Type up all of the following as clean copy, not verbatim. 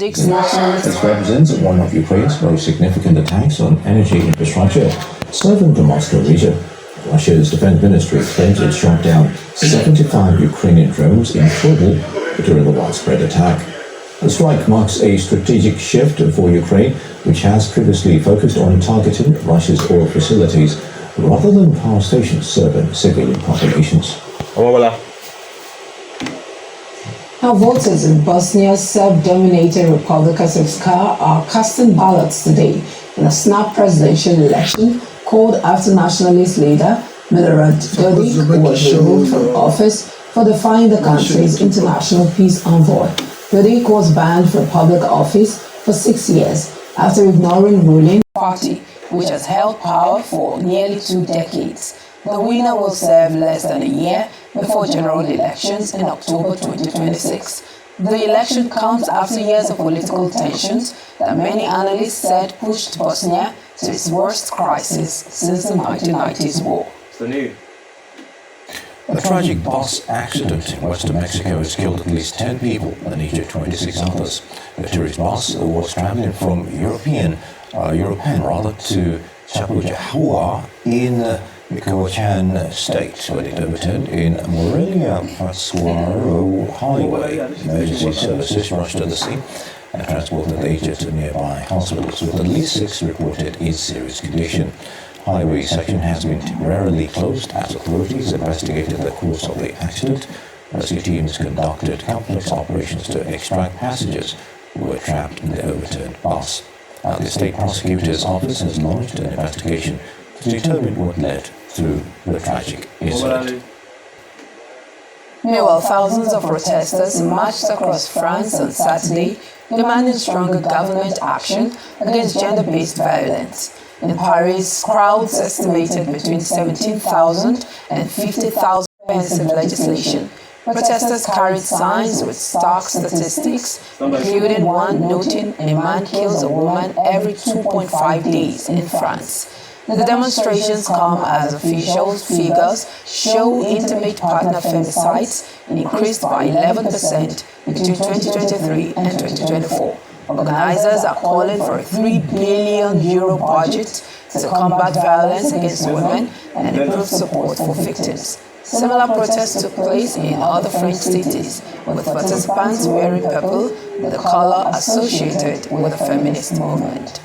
This represents one of Ukraine's most significant attacks on energy infrastructure, southern the Moscow region. Russia's defense ministry claims it shot down 75 Ukrainian drones in total during the widespread attack. The strike marks a strategic shift for Ukraine, which has previously focused on targeting Russia's oil facilities rather than power stations serving civilian populations. Now, voters in Bosnia's Serb-dominated Republic of Srpska are casting ballots today in a snap presidential election called after nationalist leader Milorad Dodik was removed from office for defying the country's international peace envoy. Dodik was banned from public office for 6 years after ignoring ruling party, which has held power for nearly 2 decades. The winner will serve less than a year before general elections in October 2026. The election comes after years of political tensions that many analysts said pushed Bosnia to its worst crisis since the 1990s war. A tragic bus accident in western Mexico has killed at least 10 people and injured 26 others. The tourist bus was traveling from European to Chapultepec in Michoacán state when it overturned in Morelia-Pascuaro Highway. Emergency services rushed to the scene and transported the injured to nearby hospitals, with at least 6 reported in serious condition. Highway section has been temporarily closed as authorities investigated the cause of the accident. Rescue teams conducted complex operations to extract passengers who were trapped in the overturned bus. The state prosecutor's office has launched an investigation to determine what led to the tragic incident. Meanwhile, thousands of protesters marched across France on Saturday, demanding stronger government action against gender-based violence. In Paris, crowds estimated between 17,000 and 50,000 offensive legislation. Protesters carried signs with stark statistics, including one noting a man kills a woman every 2.5 days in France. The demonstrations come as official figures show intimate partner femicides increased by 11% between 2023 and 2024. Organizers are calling for a €3 billion budget to combat violence against women and improve support for victims. Similar protests took place in other French cities, with participants wearing purple, the color associated with the feminist movement.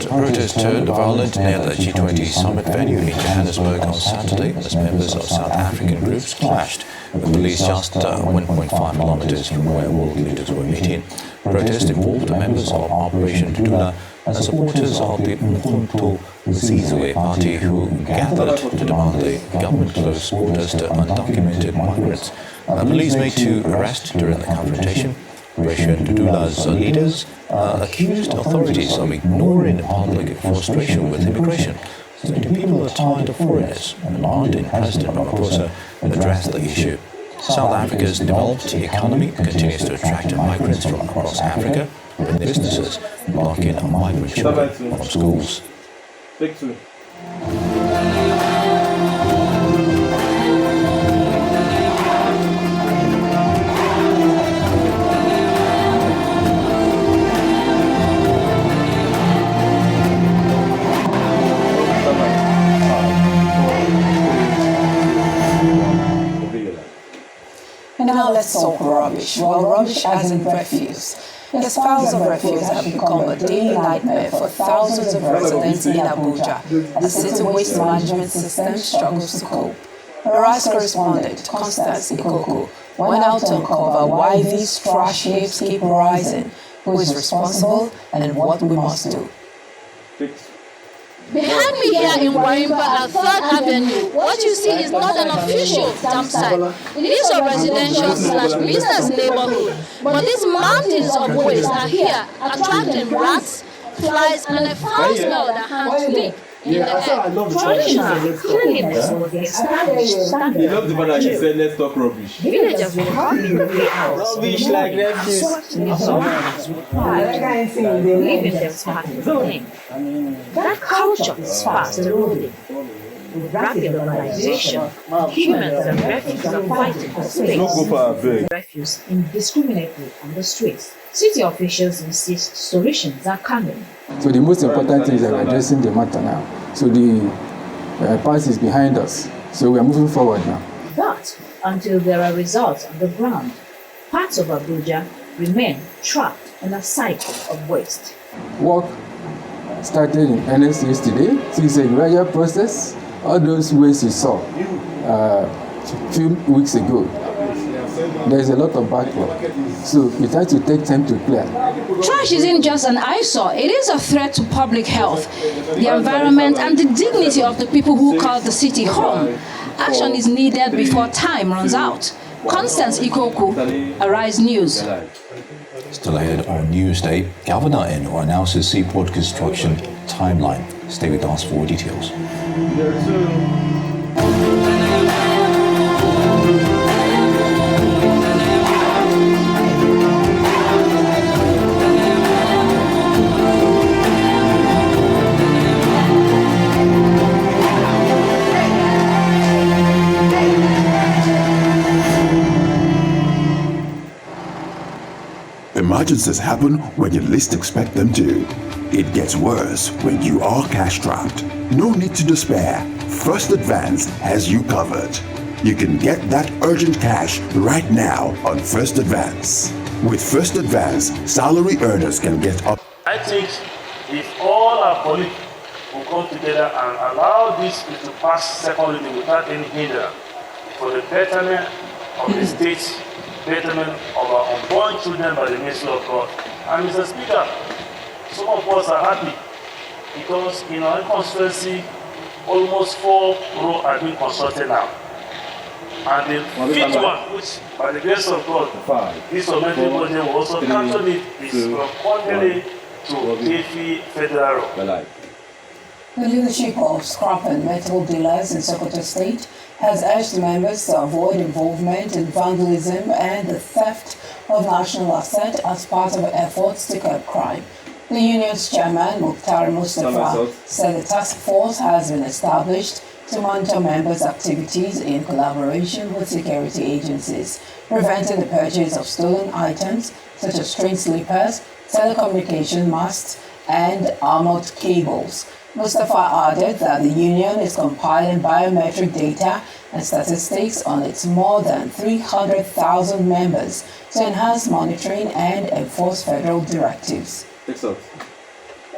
Protests turned violent near the G20 summit venue in Johannesburg on Saturday as members of South African groups clashed with police just 1.5 kilometers from where world leaders were meeting. Protests involved members of Operation Dula and supporters of the Mkhonto Sizwe party who gathered to demand the government close borders to undocumented migrants. Police made 2 arrests during the confrontation. Operation Dula's leaders accused authorities of ignoring public frustration with immigration, saying people are tired of foreigners and demanding President Ramaphosa address the issue. South Africa's developed economy continues to attract migrants from across Africa, with businesses blocking migrant children from schools. Now let's talk rubbish. Well, rubbish as in refuse. The piles of refuse have become a daily nightmare for thousands of residents in Abuja. The city waste management system struggles to cope. Rise correspondent Constance Ikoko went out to uncover why these trash heaps keep rising, who is responsible, and what we must do. Behind me here in Warimba at 3rd Avenue, what you see is not an official dump site. It is a residential/business neighborhood. But these mountains of waste are here, attracting rats, flies, and a foul smell that hangs thick in the air. Traditionally, cleanliness was the established standard. He loves the fact that he said, let's talk rubbish. Villagers will come in the way out. Rubbish like refuse. Leaving them sparking flame. That culture is fast eroding. With rapid urbanization, humans and refuse are fighting for space. Refuse indiscriminately on the streets. City officials insist solutions are coming. So the most important thing is that we're addressing the matter now. So the past is behind us. So we are moving forward now. But until there are results on the ground, parts of Abuja remain trapped in a cycle of waste. Work started in earnest yesterday. So it's a gradual process. All those waste you saw a few weeks ago, there is a lot of backlog. So it has to take time to clear. Trash isn't just an eyesore, it is a threat to public health, the environment, and the dignity of the people who call the city home. Action is needed before time runs out. Constance Ikoku, Arise News. Still ahead on Newsday, Governor Eno announces seaport construction timeline. Stay with us for details. Emergencies happen when you least expect them to. It gets worse when you are cash strapped. No need to despair. First Advance has you covered. You can get that urgent cash right now on First Advance. With First Advance, salary earners can get up. I think if all our colleagues will come together and allow this to pass second reading without any hindrance for the betterment of the state, betterment of our unborn children by the mercy of God. And Mr. Speaker, some of us are happy because in our constituency, almost 4 roads are being constructed now. And the 5th one, which by the grace of God, this Omega project will also cancel it, is from Kondele to Kefi Federal Road. The leadership of scrap and metal dealers in Sokoto State has urged members to avoid involvement in vandalism and the theft of national assets as part of efforts to curb crime. The union's chairman, Mukhtar Mustafa, said a task force has been established to monitor members' activities in collaboration with security agencies, preventing the purchase of stolen items such as train sleepers, telecommunication masts, and armored cables. Mustafa added that the union is compiling biometric data and statistics on its more than 300,000 members to enhance monitoring and enforce federal directives.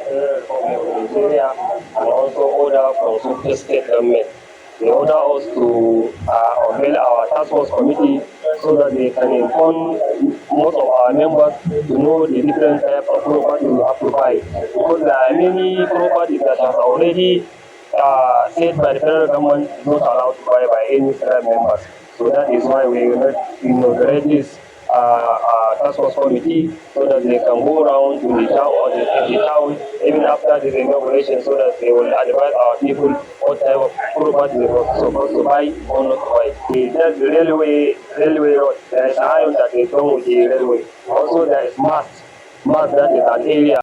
Nigeria and also order from Sokoto State government in order us to unveil our task force committee so that they can inform most of our members to know the different types of property we have to buy. Because there are many properties that are already said by the federal government not allowed to buy by any federal members. So that is why we inaugurate this task force committee so that they can go around to the town even after the inauguration so that they will advise our people what type of property they are supposed to buy or not to buy. There's the railway road. There is iron that they come with the railway. Also there is mast that is an area